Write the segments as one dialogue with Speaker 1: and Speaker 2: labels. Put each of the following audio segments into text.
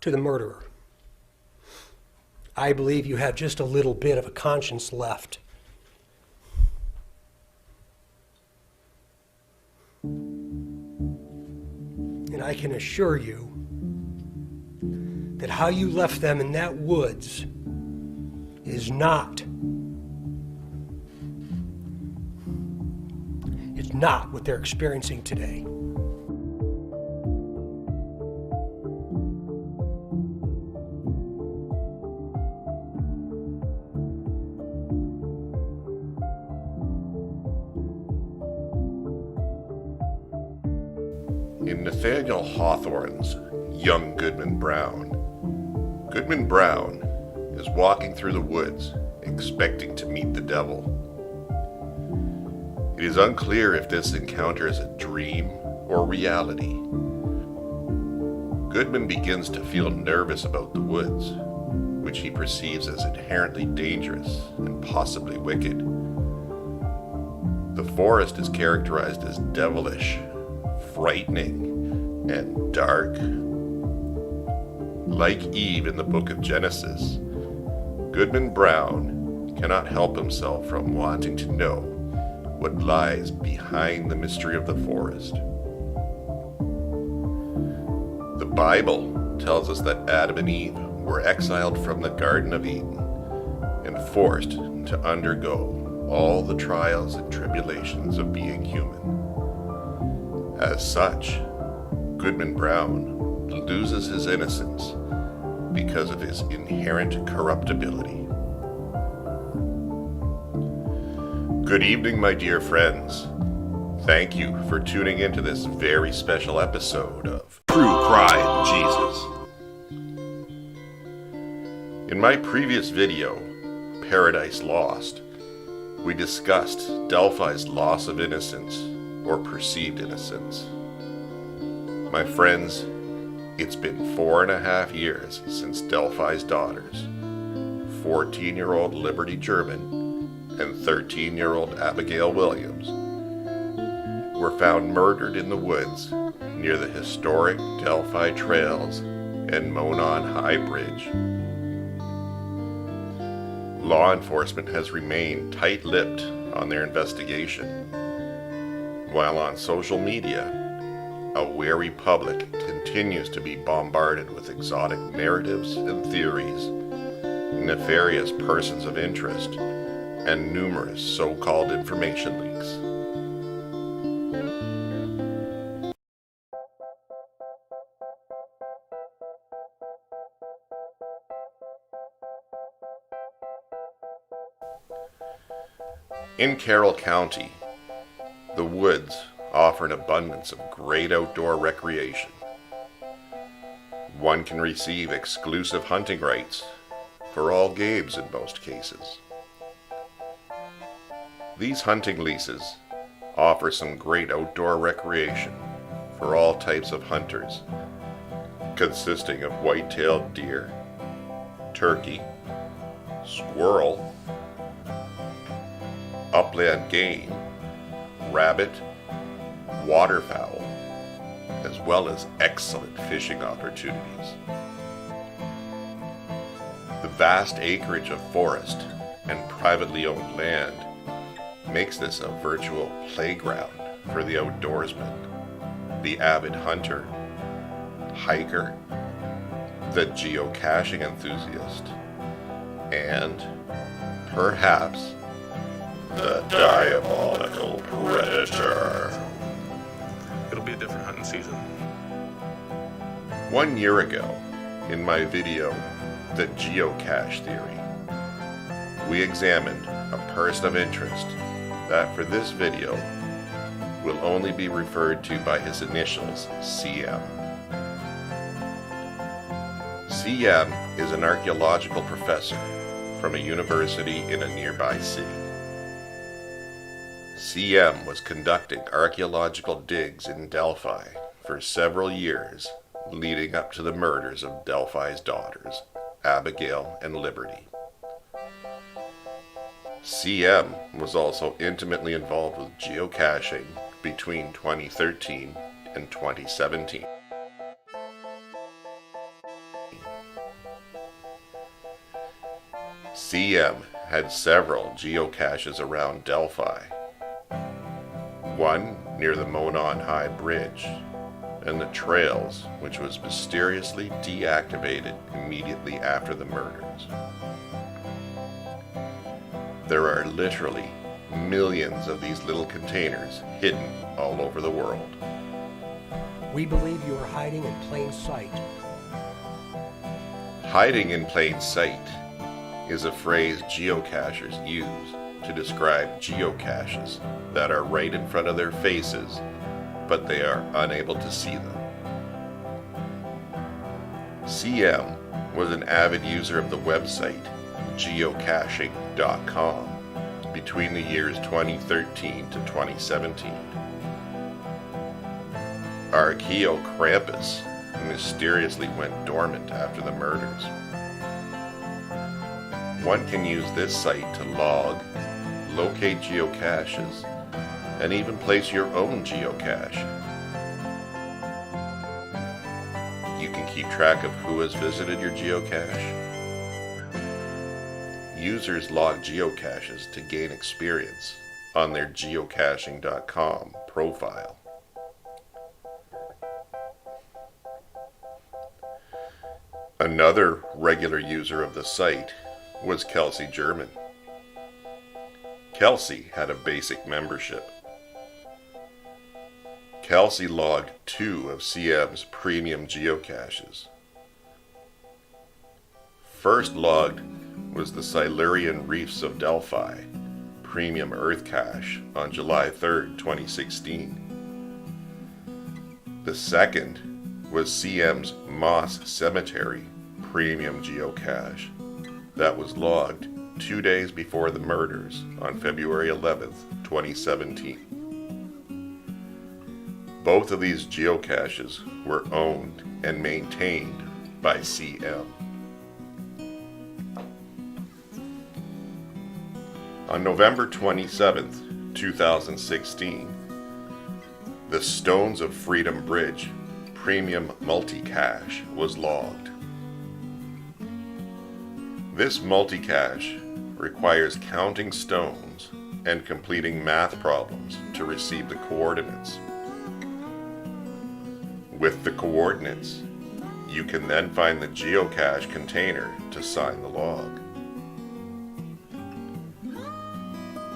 Speaker 1: to the murderer. I believe you have just a little bit of a conscience left. And I can assure you that how you left them in that woods is not what they're experiencing today.
Speaker 2: In Nathaniel Hawthorne's Young Goodman Brown, Goodman Brown is walking through the woods expecting to meet the devil. It is unclear if this encounter is a dream or reality. Goodman begins to feel nervous about the woods, which he perceives as inherently dangerous and possibly wicked. The forest is characterized as devilish, frightening, and dark. Like Eve in the book of Genesis, Goodman Brown cannot help himself from wanting to know what lies behind the mystery of the forest. The Bible tells us that Adam and Eve were exiled from the Garden of Eden and forced to undergo all the trials and tribulations of being human. As such, Goodman Brown loses his innocence because of his inherent corruptibility. Good evening, my dear friends. Thank you for tuning into this very special episode of True Crime Jesus. In my previous video, Paradise Lost, we discussed Delphi's loss of innocence, or perceived innocence. My friends, it's been 4.5 years since Delphi's daughters, 14-year-old Liberty German and 13-year-old Abigail Williams, were found murdered in the woods near the historic Delphi Trails and Monon High Bridge. Law enforcement has remained tight-lipped on their investigation, while on social media, a wary public continues to be bombarded with exotic narratives and theories, nefarious persons of interest, and numerous so-called information leaks. In Carroll County, the woods offer an abundance of great outdoor recreation. One can receive exclusive hunting rights for all games in most cases. These hunting leases offer some great outdoor recreation for all types of hunters, consisting of white-tailed deer, turkey, squirrel, upland game, rabbit, waterfowl, as well as excellent fishing opportunities. The vast acreage of forest and privately owned land makes this a virtual playground for the outdoorsman, the avid hunter, hiker, the geocaching enthusiast, and perhaps the diabolical predator.
Speaker 3: It'll be a different hunting season.
Speaker 2: 1 year ago, in my video, The Geocache Theory, we examined a person of interest that for this video will only be referred to by his initials, CM. CM is an archaeological professor from a university in a nearby city. CM was conducting archaeological digs in Delphi for several years leading up to the murders of Delphi's daughters, Abigail and Liberty. CM was also intimately involved with geocaching between 2013 and 2017. CM had several geocaches around Delphi. One near the Monon High Bridge and the trails, which was mysteriously deactivated immediately after the murders. There are literally millions of these little containers hidden all over the world.
Speaker 1: We believe you are hiding in plain sight.
Speaker 2: Hiding in plain sight is a phrase geocachers use to describe geocaches that are right in front of their faces, but they are unable to see them. CM was an avid user of the website geocaching.com between the years 2013 to 2017. Archeo Krampus mysteriously went dormant after the murders. One can use this site to log, locate geocaches, and even place your own geocache. You can keep track of who has visited your geocache. Users log geocaches to gain experience on their geocaching.com profile. Another regular user of the site was Kelsey German. Kelsey had a basic membership. Kelsey logged 2 of CM's premium geocaches. First logged was the Silurian Reefs of Delphi premium Earth cache on July 3rd, 2016. The second was CM's Moss Cemetery premium geocache that was logged 2 days before the murders on February 11th, 2017. Both of these geocaches were owned and maintained by CM. On November 27th, 2016, the Stones of Freedom Bridge premium multi-cache was logged. This multi-cache requires counting stones and completing math problems to receive the coordinates. With the coordinates, you can then find the geocache container to sign the log.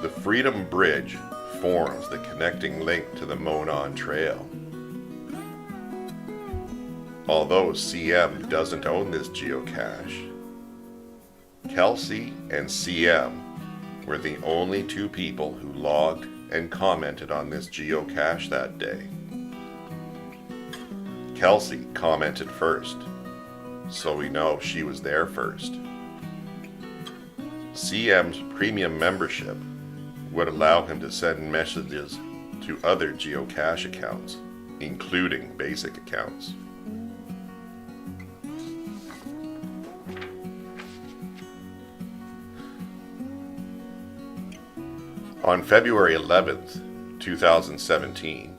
Speaker 2: The Freedom Bridge forms the connecting link to the Monon Trail. Although CM doesn't own this geocache, Kelsey and CM were the only 2 people who logged and commented on this geocache that day. Kelsey commented first, so we know she was there first. CM's premium membership would allow him to send messages to other geocache accounts, including basic accounts. On February 11th, 2017,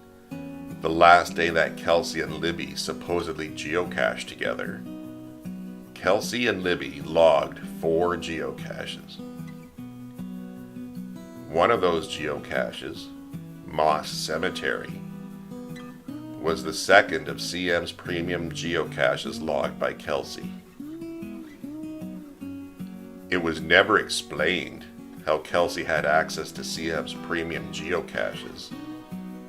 Speaker 2: the last day that Kelsey and Libby supposedly geocached together, Kelsey and Libby logged 4 geocaches. One of those geocaches, Moss Cemetery, was the second of CM's premium geocaches logged by Kelsey. It was never explained how Kelsey had access to CM's premium geocaches,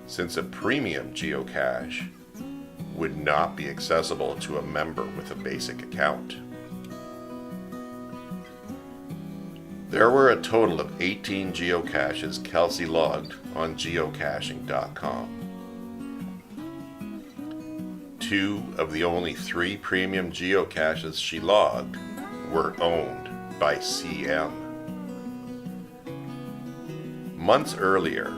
Speaker 2: since a premium geocache would not be accessible to a member with a basic account. There were a total of 18 geocaches Kelsey logged on geocaching.com. 2 of the only 3 premium geocaches she logged were owned by CM. Months earlier,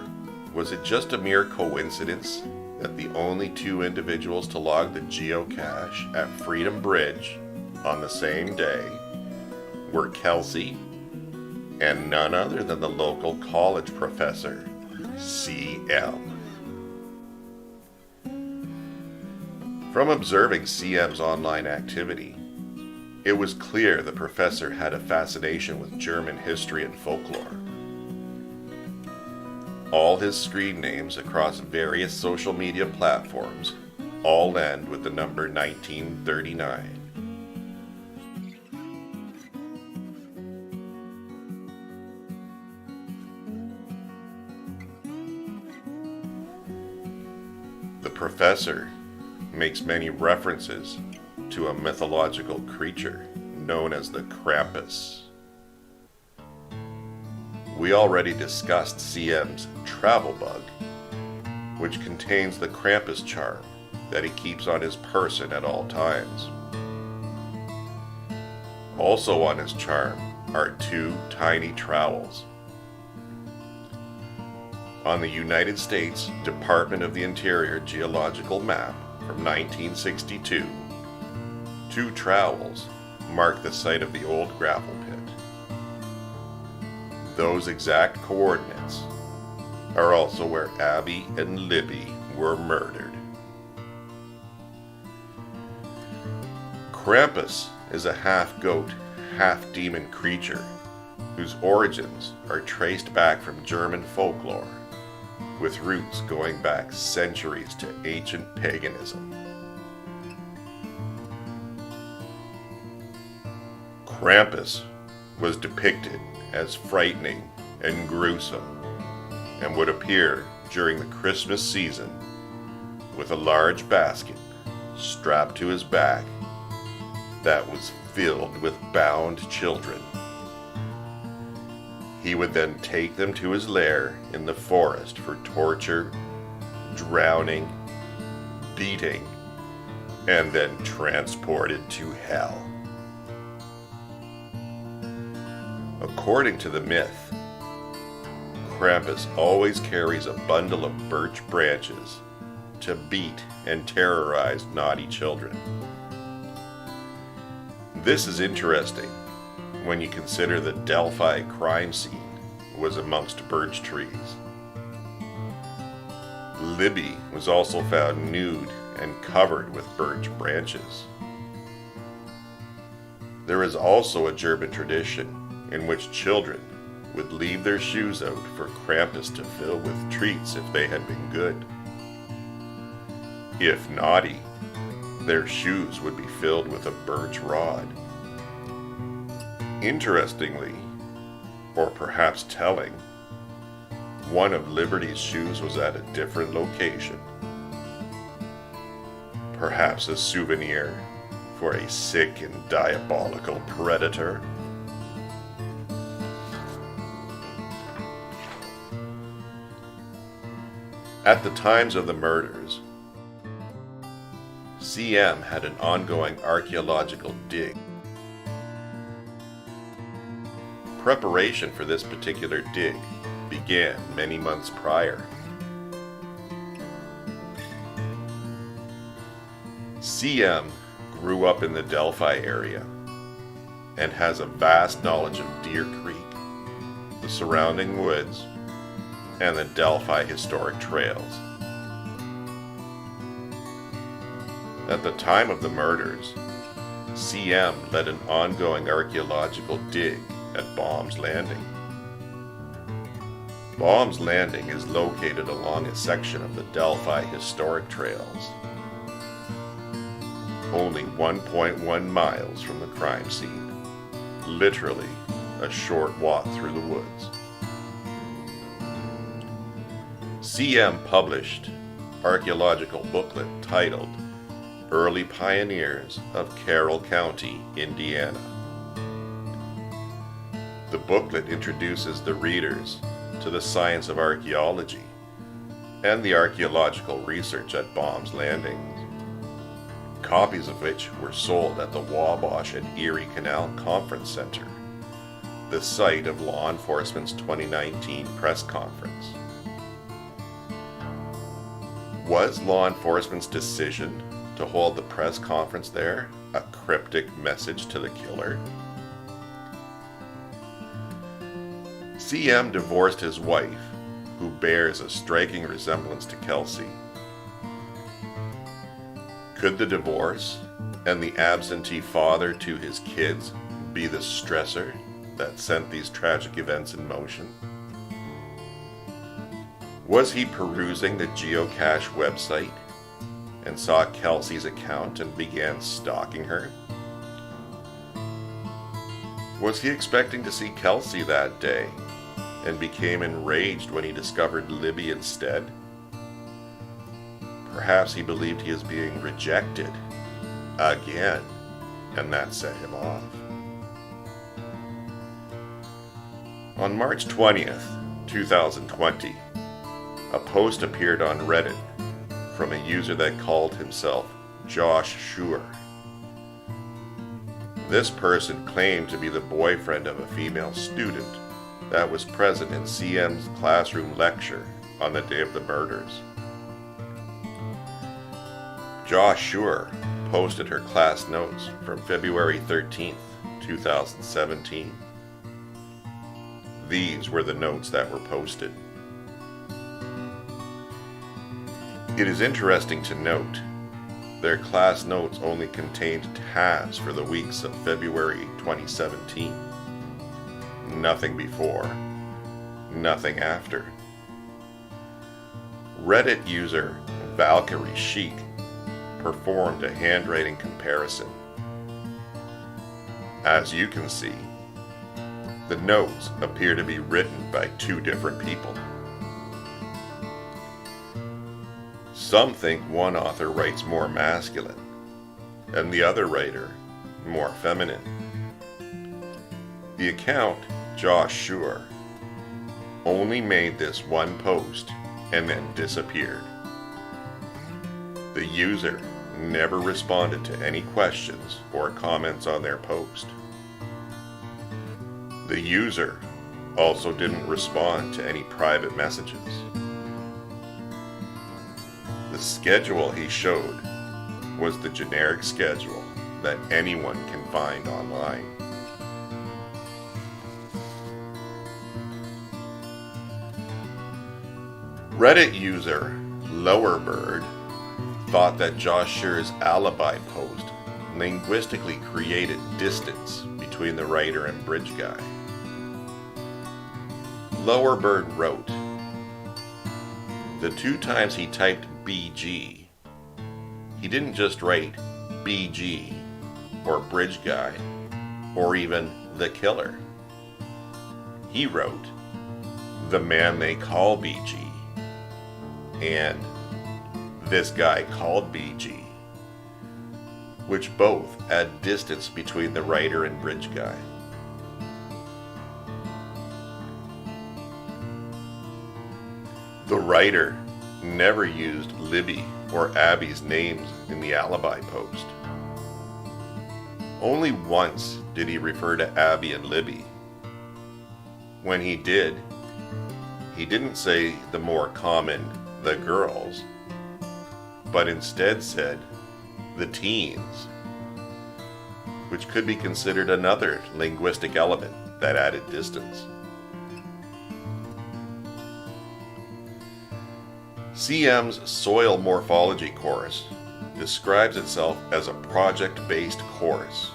Speaker 2: was it just a mere coincidence that the only 2 individuals to log the geocache at Freedom Bridge on the same day were Kelsey and none other than the local college professor, CM? From observing CM's online activity, It was clear the professor had a fascination with German history and folklore. All his screen names across various social media platforms all end with the number 1939. The professor makes many references to a mythological creature known as the Krampus. We already discussed CM's travel bug, which contains the Krampus charm that he keeps on his person at all times. Also on his charm are 2 tiny trowels. On the United States Department of the Interior geological map from 1962, 2 trowels mark the site of the old gravel pit. Those exact coordinates are also where Abby and Libby were murdered. Krampus is a half-goat, half-demon creature whose origins are traced back from German folklore, with roots going back centuries to ancient paganism. Krampus was depicted as frightening and gruesome, and would appear during the Christmas season with a large basket strapped to his back that was filled with bound children. He would then take them to his lair in the forest for torture, drowning, beating, and then transported to hell. According to the myth, Krampus always carries a bundle of birch branches to beat and terrorize naughty children. This is interesting when you consider the Delphi crime scene was amongst birch trees. Libby was also found nude and covered with birch branches. There is also a German tradition in which children would leave their shoes out for Krampus to fill with treats if they had been good. If naughty, their shoes would be filled with a birch rod. Interestingly, or perhaps telling, one of Liberty's shoes was at a different location. Perhaps a souvenir for a sick and diabolical predator. At the times of the murders, CM had an ongoing archaeological dig. Preparation for this particular dig began many months prior. CM grew up in the Delphi area and has a vast knowledge of Deer Creek, the surrounding woods, and the Delphi historic trails. At the time of the murders, CM led an ongoing archaeological dig at Baum's Landing. Baum's Landing is located along a section of the Delphi historic trails, only 1.1 miles from the crime scene, literally a short walk through the woods. CM published archaeological booklet titled Early Pioneers of Carroll County, Indiana. The booklet introduces the readers to the science of archaeology and the archaeological research at Baum's Landing, copies of which were sold at the Wabash and Erie Canal Conference Center, the site of law enforcement's 2019 press conference. Was law enforcement's decision to hold the press conference there a cryptic message to the killer? CM divorced his wife, who bears a striking resemblance to Kelsey. Could the divorce and the absentee father to his kids be the stressor that sent these tragic events in motion? Was he perusing the geocache website and saw Kelsey's account and began stalking her? Was he expecting to see Kelsey that day and became enraged when he discovered Libby instead? Perhaps he believed he was being rejected again, and that set him off. On March 20th, 2020, a post appeared on Reddit from a user that called himself Josh Shure. This person claimed to be the boyfriend of a female student that was present in CM's classroom lecture on the day of the murders. Josh Shure posted her class notes from February 13th, 2017. These were the notes that were posted. It is interesting to note their class notes only contained tabs for the weeks of February 2017. Nothing before, nothing after. Reddit user Valkyrie Chic performed a handwriting comparison. As you can see, the notes appear to be written by two different people. Some think one author writes more masculine, and the other writer more feminine. The account, Josh Shure, only made this one post and then disappeared. The user never responded to any questions or comments on their post. The user also didn't respond to any private messages. The schedule he showed was the generic schedule that anyone can find online. Reddit user Lowerbird thought that Josh Shure's alibi post linguistically created distance between the writer and bridge guy. Lowerbird wrote, the two times he typed BG, he didn't just write BG or bridge guy or even the killer. He wrote the man they call BG and this guy called BG, which both add distance between the writer and bridge guy. The writer never used Libby or Abby's names in the alibi post. Only once did he refer to Abby and Libby. When he did, he didn't say the more common the girls, but instead said the teens, which could be considered another linguistic element that added distance. CM's soil morphology course describes itself as a project-based course,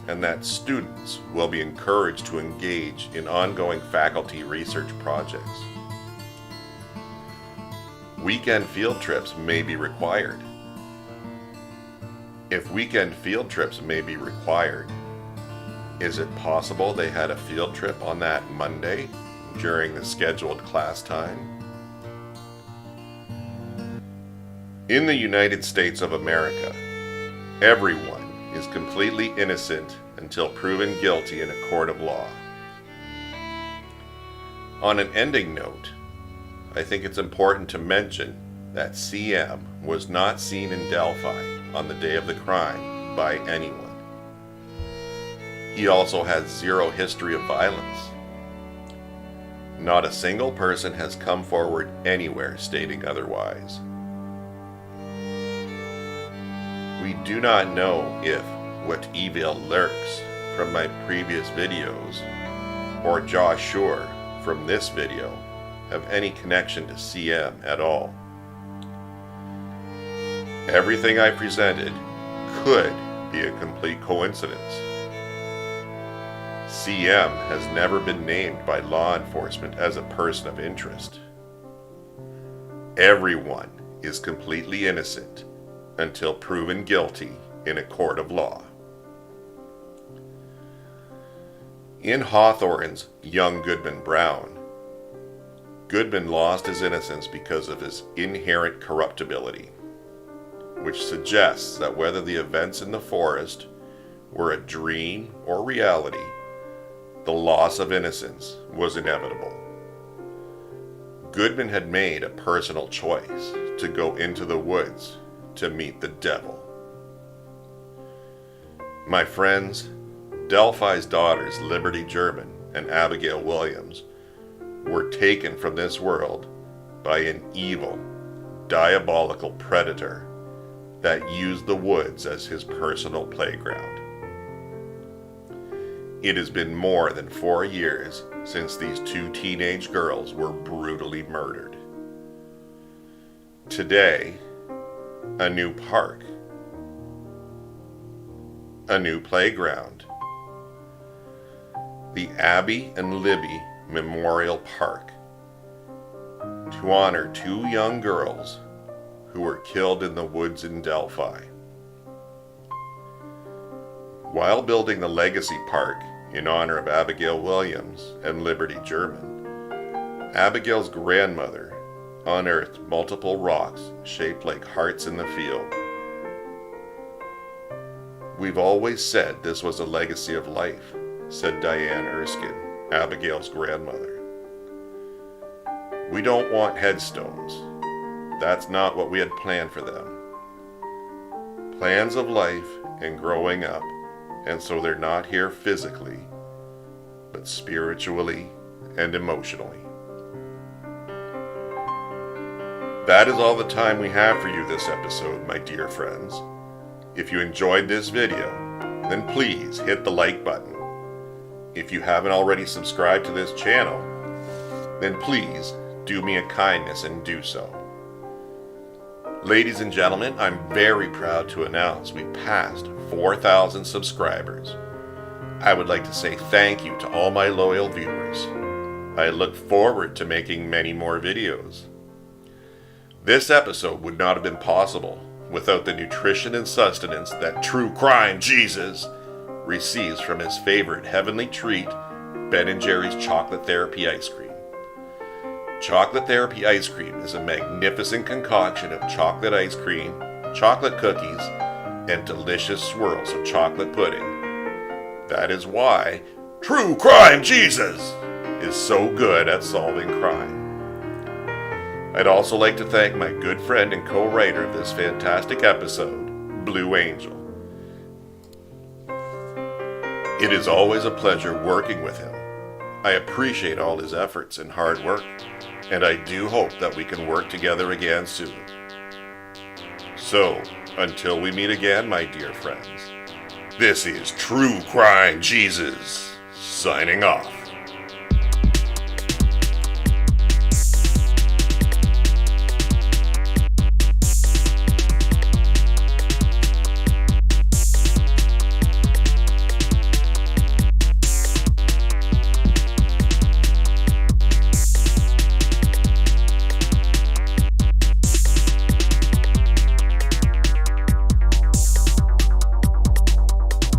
Speaker 2: and that students will be encouraged to engage in ongoing faculty research projects. Weekend field trips may be required. If weekend field trips may be required, is it possible they had a field trip on that Monday during the scheduled class time? In the United States of America, everyone is completely innocent until proven guilty in a court of law. On an ending note, I think it's important to mention that CM was not seen in Delphi on the day of the crime by anyone. He also has zero history of violence. Not a single person has come forward anywhere stating otherwise. We do not know if what evil lurks from my previous videos or Josh Shure from this video have any connection to CM at all. Everything I presented could be a complete coincidence. CM has never been named by law enforcement as a person of interest. Everyone is completely innocent until proven guilty in a court of law. In Hawthorne's Young Goodman Brown, Goodman lost his innocence because of his inherent corruptibility, which suggests that whether the events in the forest were a dream or reality, the loss of innocence was inevitable. Goodman had made a personal choice to go into the woods to meet the devil. My friends, Delphi's daughters, Liberty German and Abigail Williams, were taken from this world by an evil, diabolical predator that used the woods as his personal playground. It has been more than 4 years since these 2 teenage girls were brutally murdered. Today, a new park, a new playground, the Abby and Libby Memorial Park, to honor 2 young girls who were killed in the woods in Delphi. While building the Legacy Park in honor of Abigail Williams and Liberty German, Abigail's grandmother unearthed multiple rocks shaped like hearts in the field. "We've always said this was a legacy of life," said Diane Erskine, Abigail's grandmother. "We don't want headstones. That's not what we had planned for them. Plans of life and growing up, and so they're not here physically, but spiritually and emotionally." That is all the time we have for you this episode, my dear friends. If you enjoyed this video, then please hit the like button. If you haven't already subscribed to this channel, then please do me a kindness and do so. Ladies and gentlemen, I'm very proud to announce we passed 4,000 subscribers. I would like to say thank you to all my loyal viewers. I look forward to making many more videos. This episode would not have been possible without the nutrition and sustenance that True Crime Jesus receives from his favorite heavenly treat, Ben & Jerry's Chocolate Therapy Ice Cream. Chocolate Therapy Ice Cream is a magnificent concoction of chocolate ice cream, chocolate cookies, and delicious swirls of chocolate pudding. That is why True Crime Jesus is so good at solving crime. I'd also like to thank my good friend and co-writer of this fantastic episode, Blue Angel. It is always a pleasure working with him. I appreciate all his efforts and hard work, and I do hope that we can work together again soon. So, until we meet again, my dear friends, this is True Crime Jesus, signing off.